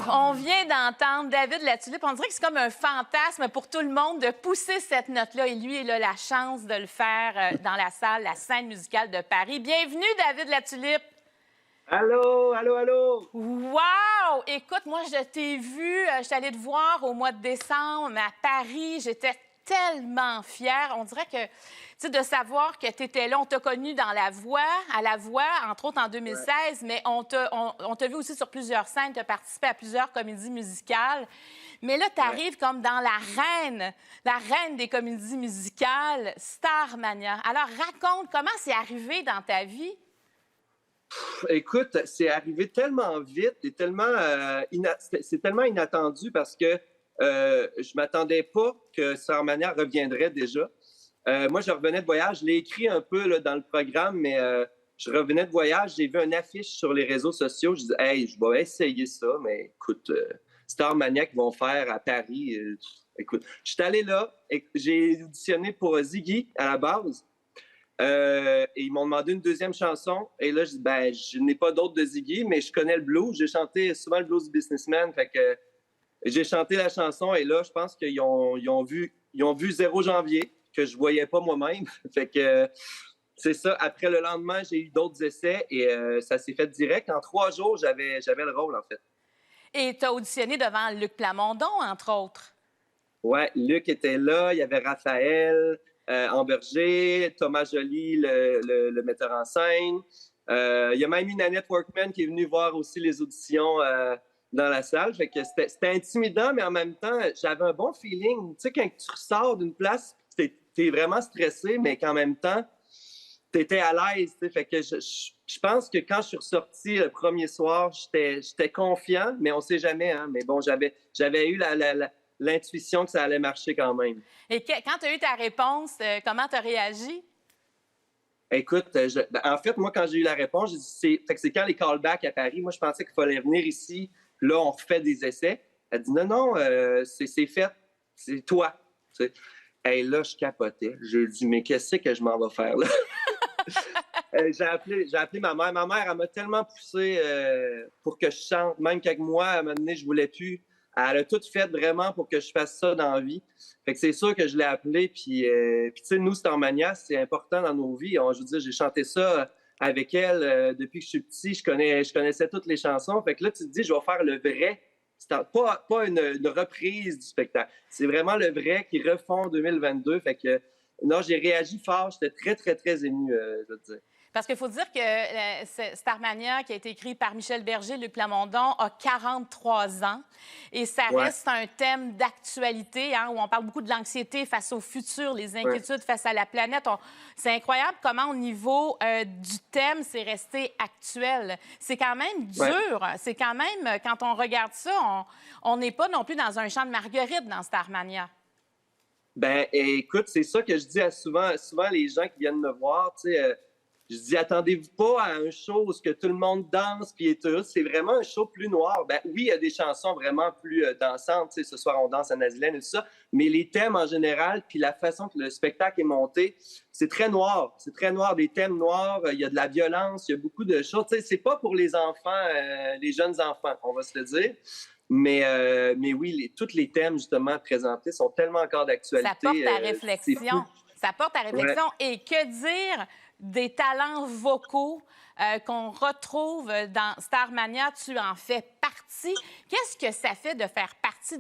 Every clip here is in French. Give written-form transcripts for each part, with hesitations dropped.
On vient d'entendre David Latulippe. On dirait que c'est comme un fantasme pour tout le monde de pousser cette note-là. Et lui, il a la chance de le faire dans la salle, la scène musicale de Paris. Bienvenue, David Latulippe. Allô, allô, allô! Wow! Écoute, moi, je t'ai vu, je suis allée te voir au mois de décembre à Paris. J'étais tellement fière. On dirait que, tu sais, de savoir que tu étais là, on t'a connu dans à la Voix, entre autres en 2016, ouais. Mais on t'a vu aussi sur plusieurs scènes, tu as participé à plusieurs comédies musicales. Mais là, tu arrives comme dans la reine des comédies musicales, Starmania. Alors, raconte, comment c'est arrivé dans ta vie? Écoute, c'est arrivé tellement vite et tellement, c'est tellement inattendu parce que je m'attendais pas que Starmania reviendrait déjà. Moi, je revenais de voyage. Je l'ai écrit un peu là, dans le programme, mais je revenais de voyage. J'ai vu une affiche sur les réseaux sociaux. Je dis, hey, je vais essayer ça, mais écoute, Starmania qu'ils vont faire à Paris. Écoute, je suis allé là et j'ai auditionné pour Ziggy à la base. Et ils m'ont demandé une deuxième chanson. Et là, je dis, ben, je n'ai pas d'autre de Ziggy, mais je connais le blues. J'ai chanté souvent le blues du Businessman. Fait que j'ai chanté la chanson. Et là, je pense qu'ils ont vu 0 janvier, que je voyais pas moi-même. Fait que c'est ça. Après le lendemain, j'ai eu d'autres essais et ça s'est fait direct. En 3 jours, j'avais le rôle, en fait. Et tu as auditionné devant Luc Plamondon, entre autres. Ouais, Luc était là. Il y avait Raphaël. Amberger, Thomas Joly, le metteur en scène. Il y a même une Annette Workman qui est venue voir aussi les auditions dans la salle. Fait que c'était intimidant, mais en même temps, j'avais un bon feeling. Tu sais, quand tu ressors d'une place, t'es vraiment stressé, mais qu'en même temps, t'étais à l'aise. Fait que je pense que quand je suis ressorti le premier soir, j'étais confiant, mais on sait jamais. Hein? Mais bon, j'avais eu l'intuition que ça allait marcher quand même. Et quand tu as eu ta réponse, comment tu as réagi? Écoute, en fait, moi, quand j'ai eu la réponse, j'ai dit, c'est quand les callbacks à Paris, moi, je pensais qu'il fallait venir ici, là, on refait des essais. Elle dit, non, c'est fait, c'est toi. Et là, je capotais. J'ai dit, mais qu'est-ce que je m'en vais faire, là? J'ai appelé ma mère. Ma mère, elle m'a tellement poussé pour que je chante, même qu'avec moi, à un moment donné, je voulais plus. Elle a tout fait vraiment pour que je fasse ça dans la vie. Fait que c'est sûr que je l'ai appelée. Puis tu sais, nous, Starmania, c'est important dans nos vies. Je veux dire, j'ai chanté ça avec elle depuis que je suis petit. Je connaissais toutes les chansons. Fait que là, tu te dis, je vais faire le vrai. Pas une reprise du spectacle. C'est vraiment le vrai qui refond 2022. Fait que non, j'ai réagi fort. J'étais très, très, très ému, je veux te dire. Parce qu'il faut dire que Starmania, qui a été écrit par Michel Berger, Luc Plamondon, a 43 ans. Et ça reste un thème d'actualité, hein, où on parle beaucoup de l'anxiété face au futur, les inquiétudes face à la planète. C'est incroyable comment, au niveau du thème, c'est resté actuel. C'est quand même dur. C'est quand même, quand on regarde ça, on n'est pas non plus dans un champ de marguerite dans Starmania. Ben, écoute, c'est ça que je dis à souvent les gens qui viennent me voir, tu sais. Je dis, attendez-vous pas à un show où que tout le monde danse puis est heureux. C'est vraiment un show plus noir. Ben oui, il y a des chansons vraiment plus dansantes. Tu sais, ce soir, on danse à Nazilène et tout ça. Mais les thèmes en général, puis la façon que le spectacle est monté, c'est très noir. C'est très noir, des thèmes noirs. Il y a de la violence, il y a beaucoup de choses. Tu sais, c'est pas pour les enfants, les jeunes enfants, on va se le dire. Mais oui, tous les thèmes, justement, présentés sont tellement encore d'actualité. Ça porte à réflexion. Ça porte à réflexion. Ouais. Et que dire des talents vocaux qu'on retrouve dans Starmania? Tu en fais partie. Qu'est-ce que ça fait de faire partie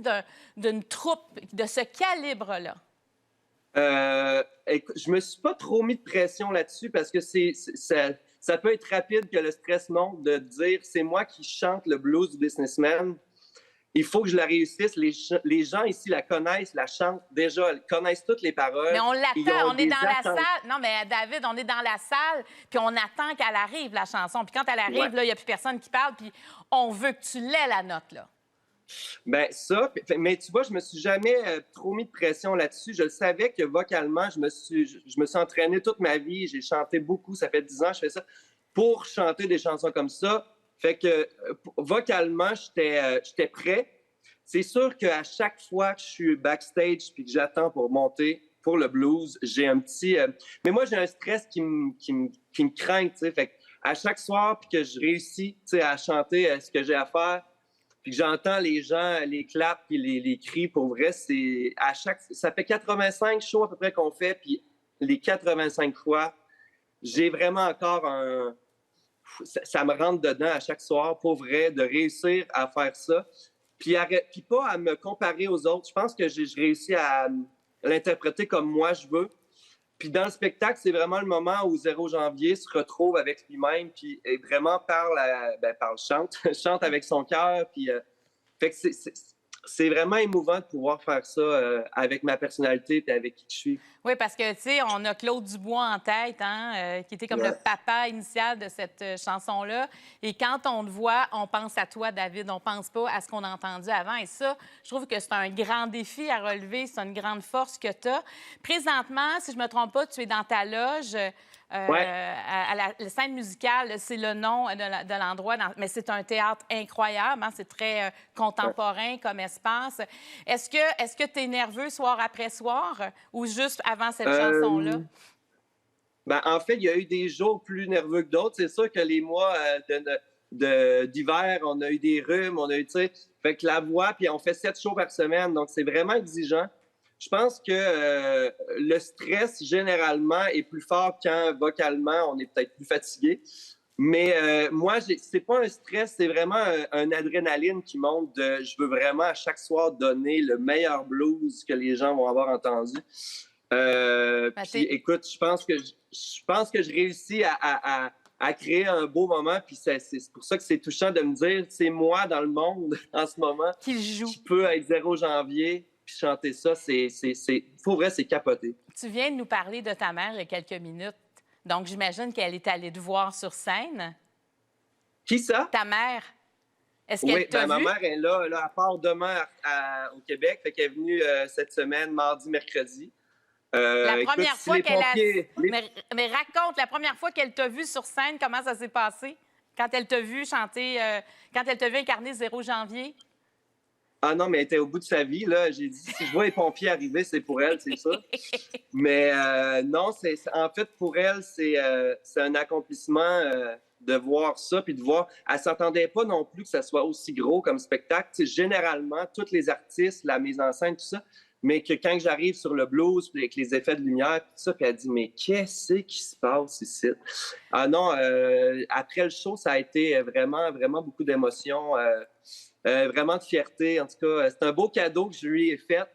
d'une troupe de ce calibre-là? Je me suis pas trop mis de pression là-dessus parce que ça peut être rapide que le stress monte de dire c'est moi qui chante le blues du Businessman. Il faut que je la réussisse. Les gens ici la connaissent, la chantent déjà, ils connaissent toutes les paroles. Mais on l'attend, on est dans la salle. Non, mais David, on est dans la salle, puis on attend qu'elle arrive, la chanson. Puis quand elle arrive, là, il n'y a plus personne qui parle, puis on veut que tu l'aies, la note, là. Bien, ça, mais tu vois, je me suis jamais trop mis de pression là-dessus. Je savais que vocalement, je me suis entraîné toute ma vie. J'ai chanté beaucoup, ça fait 10 ans que je fais ça, pour chanter des chansons comme ça. Fait que vocalement, j'étais prêt. C'est sûr qu'à chaque fois que je suis backstage puis que j'attends pour monter pour le blues, j'ai un petit... Mais moi, j'ai un stress qui me craint, tu sais. Fait qu'à chaque soir, puis que je réussis, tu sais, à chanter ce que j'ai à faire, puis que j'entends les gens, les claps puis les cris, pour vrai, ça fait 85 shows à peu près qu'on fait, puis les 85 fois, j'ai vraiment encore ça me rentre dedans à chaque soir, pour vrai, de réussir à faire ça. Puis pas à me comparer aux autres. Je pense que je réussis à l'interpréter comme moi je veux. Puis dans le spectacle, c'est vraiment le moment où 0 janvier se retrouve avec lui-même, puis vraiment chante, chante avec son cœur. Puis fait que c'est vraiment émouvant de pouvoir faire ça avec ma personnalité et avec qui je suis. Oui, parce que, tu sais, on a Claude Dubois en tête, hein, qui était comme le Ouais. papa initial de cette chanson-là. Et quand on te voit, on pense à toi, David. On pense pas à ce qu'on a entendu avant. Et ça, je trouve que c'est un grand défi à relever. C'est une grande force que tu as. Présentement, si je me trompe pas, tu es dans ta loge. Ouais. À la scène musicale, c'est le nom de l'endroit, mais c'est un théâtre incroyable, hein? C'est très contemporain comme espace. Est-ce que tu es nerveux soir après soir ou juste avant cette chanson-là? Ben, en fait, il y a eu des jours plus nerveux que d'autres. C'est sûr que les mois d'hiver, on a eu des rhumes, on a eu, tu sais, fait que la voix, puis on fait 7 shows par semaine, donc c'est vraiment exigeant. Je pense que le stress, généralement, est plus fort quand, vocalement, on est peut-être plus fatigué. Mais moi, c'est pas un stress, c'est vraiment un adrénaline qui monte je veux vraiment à chaque soir donner le meilleur blues que les gens vont avoir entendu. Puis écoute, je pense que je réussis à créer un beau moment, puis c'est pour ça que c'est touchant de me dire, c'est moi dans le monde en ce moment Qui joue. qui peut être 0 janvier puis chanter ça, pour vrai, c'est capoté. Tu viens de nous parler de ta mère il y a quelques minutes. Donc, j'imagine qu'elle est allée te voir sur scène. Qui ça? Ta mère. Est-ce qu'elle Oui, t'a ma vu? mère est là, elle part demain au Québec, fait qu'elle est venue cette semaine, mardi, mercredi. La Écoute, première si fois les qu'elle a... pompiers... Mais raconte, la première fois qu'elle t'a vu sur scène, comment ça s'est passé? Quand elle t'a vu chanter, quand elle t'a vu incarner 0 janvier? Ah non, mais elle était au bout de sa vie, là. J'ai dit, si je vois les pompiers arriver, c'est pour elle, c'est ça. Mais non, en fait, pour elle, c'est un accomplissement de voir ça, puis de voir... Elle s'attendait pas non plus que ça soit aussi gros comme spectacle. Tu sais, généralement, tous les artistes, la mise en scène, tout ça, mais que quand j'arrive sur le blues, puis avec les effets de lumière, tout ça, puis elle dit, mais qu'est-ce qui se passe ici? Ah non, après le show, ça a été vraiment, vraiment beaucoup d'émotions, vraiment de fierté. En tout cas, c'est un beau cadeau que je lui ai fait.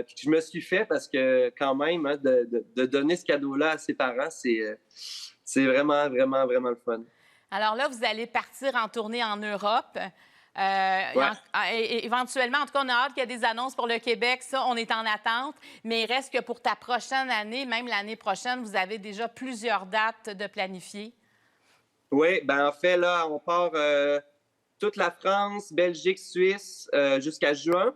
Puis que je me suis fait parce que quand même, hein, de donner ce cadeau-là à ses parents, c'est vraiment, vraiment, vraiment le fun. Alors là, vous allez partir en tournée en Europe. Ouais. Éventuellement, en tout cas, on a hâte qu'il y ait des annonces pour le Québec. Ça, on est en attente. Mais il reste que pour ta prochaine année, même l'année prochaine, vous avez déjà plusieurs dates de planifier. Oui, ben en fait, là, on part toute la France, Belgique, Suisse jusqu'à juin.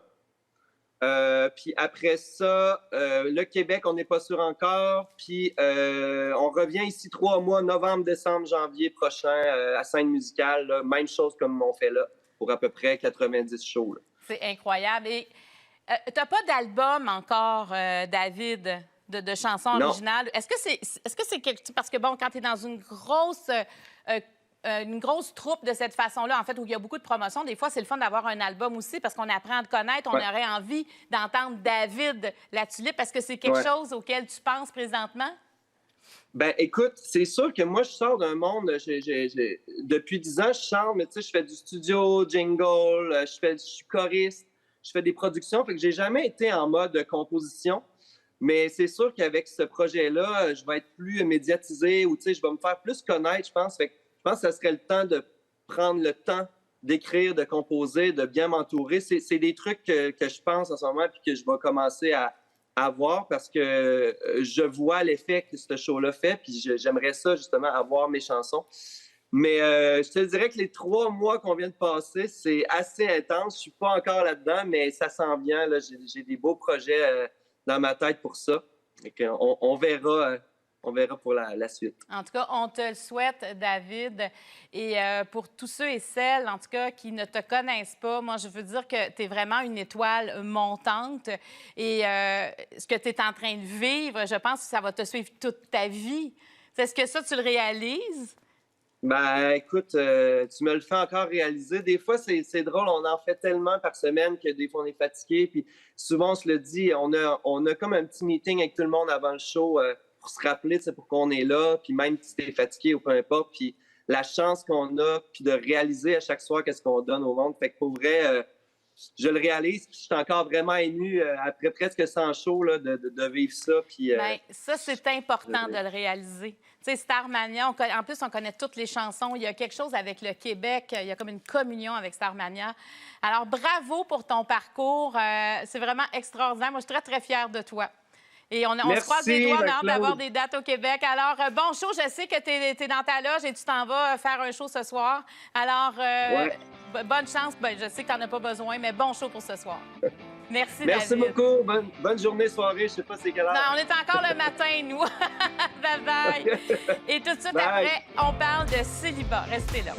Puis après ça, le Québec, on n'est pas sûr encore. Puis on revient ici 3 mois, novembre, décembre, janvier prochain à scène musicale. Là. Même chose comme on fait là, pour à peu près 90 shows. Là. C'est incroyable. Et tu n'as pas d'album encore, David, de chansons Non. originales. Est-ce que c'est quelque... Parce que, bon, quand tu es dans une grosse troupe de cette façon-là, en fait, où il y a beaucoup de promotions, des fois, c'est le fun d'avoir un album aussi parce qu'on apprend à te connaître. On aurait envie d'entendre David La Tulipe. Est-ce que c'est quelque chose auquel tu penses présentement? Ben, écoute, c'est sûr que moi, je sors d'un monde, depuis 10 ans, je chante, mais tu sais, je fais du studio, jingle, je suis choriste, je fais des productions, fait que j'ai jamais été en mode composition. Mais c'est sûr qu'avec ce projet-là, je vais être plus médiatisé ou, tu sais, je vais me faire plus connaître, je pense. Fait que je pense que ça serait le temps de prendre le temps d'écrire, de composer, de bien m'entourer. C'est des trucs que je pense en ce moment puis que je vais commencer à voir parce que je vois l'effet que ce show-là fait puis j'aimerais ça, justement, avoir mes chansons. Mais je te dirais que les 3 mois qu'on vient de passer, c'est assez intense. Je suis pas encore là-dedans, mais ça s'en vient. Là. J'ai des beaux projets dans ma tête pour ça. Et on verra, on verra pour la suite. En tout cas, on te le souhaite, David. Et pour tous ceux et celles, en tout cas, qui ne te connaissent pas, moi, je veux dire que tu es vraiment une étoile montante. Et ce que tu es en train de vivre, je pense que ça va te suivre toute ta vie. Est-ce que ça, tu le réalises? Ben, écoute, tu me le fais encore réaliser. Des fois, c'est drôle, on en fait tellement par semaine que des fois, on est fatigué. Puis souvent, on se le dit, on a comme un petit meeting avec tout le monde avant le show pour se rappeler, tu sais, pourquoi on est là. Puis même si t'es fatigué ou peu importe, puis la chance qu'on a, puis de réaliser à chaque soir qu'est-ce qu'on donne au monde. Fait que pour vrai, je le réalise, puis je suis encore vraiment ému après presque 100 shows là, de vivre ça. Puis, Bien, ça, c'est important de le réaliser. Tu sais, Starmania, en plus, on connaît toutes les chansons. Il y a quelque chose avec le Québec. Il y a comme une communion avec Starmania. Alors, bravo pour ton parcours. C'est vraiment extraordinaire. Moi, je suis très, très fière de toi. Et on se croise les doigts, on a hâte d'avoir des dates au Québec. Alors, bon show, je sais que tu es dans ta loge et tu t'en vas faire un show ce soir. Alors, ouais. bonne chance. Ben, je sais que tu n'en as pas besoin, mais bon show pour ce soir. Merci, Merci David. beaucoup. Bonne journée, soirée. Je sais pas c'est quelle heure. Non, on est encore le matin, nous. Bye-bye. Et tout de suite Bye. après, on parle de célibat. Restez là.